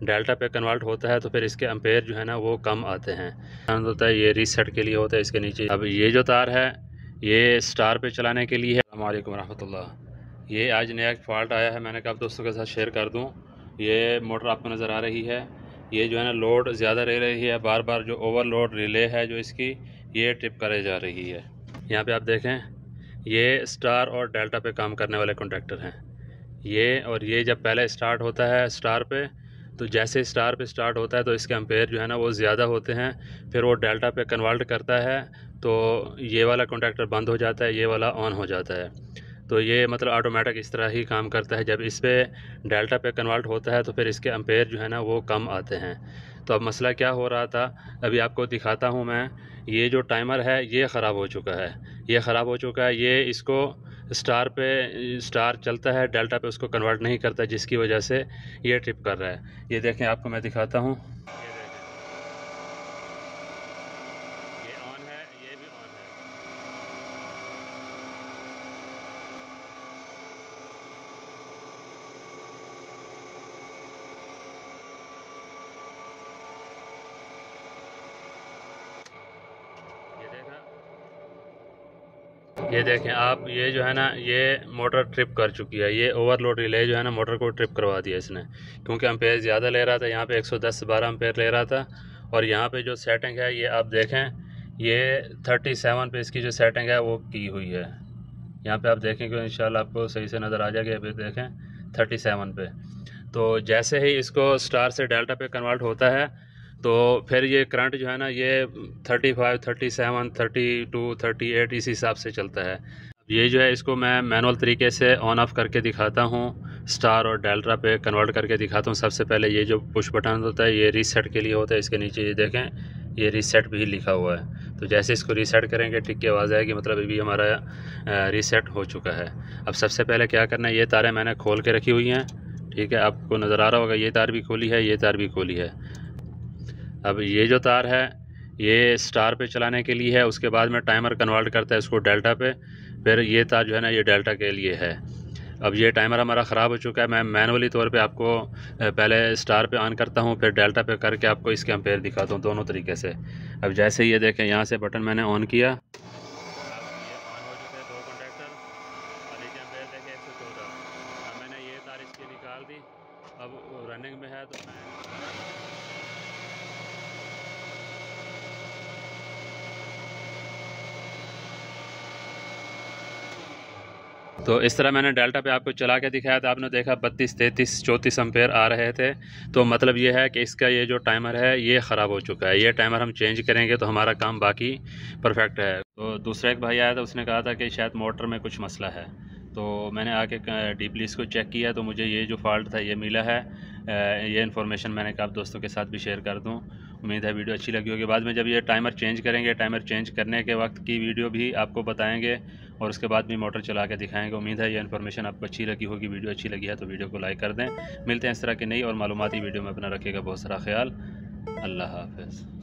Delta पे convert होता है तो फिर इसके एम्पेयर जो है ना वो कम आते हैं। होता है ये रीसेट के लिए होता है इसके नीचे। अब ये जो तार है ये स्टार पे चलाने के लिए है। अस्सलाम वालेकुम रहमतुल्लाह। ये आज नया फॉल्ट आया है, मैंने कहा दोस्तों के साथ शेयर कर दूँ। ये मोटर आपको नज़र आ रही है, ये जो है ना लोड ज़्यादा ले रही है, बार बार जो ओवरलोड रिले है जो इसकी ये ट्रिप करे जा रही है। यहाँ पे आप देखें ये स्टार और डेल्टा पे काम करने वाले कॉन्ट्रैक्टर हैं ये। और ये जब पहले स्टार्ट होता है स्टार पे, तो जैसे स्टार पे स्टार्ट होता है तो इसके एम्पेयर जो है ना वो ज़्यादा होते हैं। फिर वो डेल्टा पे कन्वर्ट करता है तो ये वाला कॉन्ट्रैक्टर बंद हो जाता है, ये वाला ऑन हो जाता है। तो ये मतलब ऑटोमेटिक इस तरह ही काम करता है। जब इस पे डेल्टा पे कन्वर्ट होता है तो फिर इसके एम्पेयर जो है ना वो कम आते हैं। तो अब मसला क्या हो रहा था, अभी आपको दिखाता हूँ मैं। ये जो टाइमर है ये ख़राब हो चुका है, ये ख़राब हो चुका है। ये इसको स्टार पे स्टार चलता है, डेल्टा पे उसको कन्वर्ट नहीं करता, जिसकी वजह से ये ट्रिप कर रहा है। ये देखें, आपको मैं दिखाता हूँ। ये ऑन है, ये भी ऑन है। ये देखें आप, ये जो है ना ये मोटर ट्रिप कर चुकी है। ये ओवरलोड रिले जो है ना मोटर को ट्रिप करवा दिया इसने, क्योंकि एम्पेयर ज़्यादा ले रहा था। यहाँ पे 110-12 एम्पेयर ले रहा था। और यहाँ पे जो सेटिंग है ये आप देखें, ये 37 पे इसकी जो सेटिंग है वो की हुई है। यहाँ पे आप देखेंगे इंशाल्लाह आपको सही से नज़र आ जाएगा। अभी देखें 37 पे। तो जैसे ही इसको स्टार से डेल्टा पे कन्वर्ट होता है तो फिर ये करंट जो है ना ये 35, 37, 32, 38 इस हिसाब से चलता है। ये जो है इसको मैं मैनुअल तरीके से ऑन ऑफ करके दिखाता हूँ, स्टार और डेल्टा पे कन्वर्ट करके दिखाता हूँ। सबसे पहले ये जो पुश बटन होता है ये रीसेट के लिए होता है। इसके नीचे ये देखें ये रीसेट भी लिखा हुआ है। तो जैसे इसको रीसेट करेंगे टिक की आवाज़ आएगी, मतलब अभी हमारा रीसेट हो चुका है। अब सबसे पहले क्या करना है, ये तारें मैंने खोल के रखी हुई हैं, ठीक है, आपको नज़र आ रहा होगा। ये तार भी खोली है, ये तार भी खोली है। अब ये जो तार है ये स्टार पे चलाने के लिए है, उसके बाद में टाइमर कन्वर्ट करता है इसको डेल्टा पे। फिर ये तार जो है ना ये डेल्टा के लिए है। अब ये टाइमर हमारा ख़राब हो चुका है। मैं मैनुअली तौर पे आपको पहले स्टार पे ऑन करता हूँ, फिर डेल्टा पे करके आपको इसके एम्पेयर दिखाता हूँ दोनों तरीके से। अब जैसे ये देखें, यहाँ से बटन मैंने ऑन किया, मैंने ये तार इसकी निकाल दी। अब रनिंग में है तो मैं तो इस तरह मैंने डेल्टा पे आपको चला के दिखाया था। आपने देखा 32, 33, 34 एम्पेयर आ रहे थे। तो मतलब ये है कि इसका ये जो टाइमर है ये ख़राब हो चुका है। ये टाइमर हम चेंज करेंगे तो हमारा काम बाकी परफेक्ट है। तो दूसरा एक भाई आया था, उसने कहा था कि शायद मोटर में कुछ मसला है। तो मैंने आके डीपली इसको चेक किया तो मुझे ये जो फॉल्ट था ये मिला है। ये इन्फॉर्मेशन मैंने कहा दोस्तों के साथ भी शेयर कर दूं। उम्मीद है वीडियो अच्छी लगी होगी। बाद में जब ये टाइमर चेंज करेंगे, टाइमर चेंज करने के वक्त की वीडियो भी आपको बताएंगे और उसके बाद भी मोटर चला के दिखाएंगे। उम्मीद है ये इन्फॉर्मेशन आपको अच्छी लगी होगी। वीडियो अच्छी लगी है तो वीडियो को लाइक कर दें। मिलते हैं इस तरह की नई और मालूमाती वीडियो में। अपना रखिएगा बहुत सारा ख्याल। अल्लाह हाफ़िज़।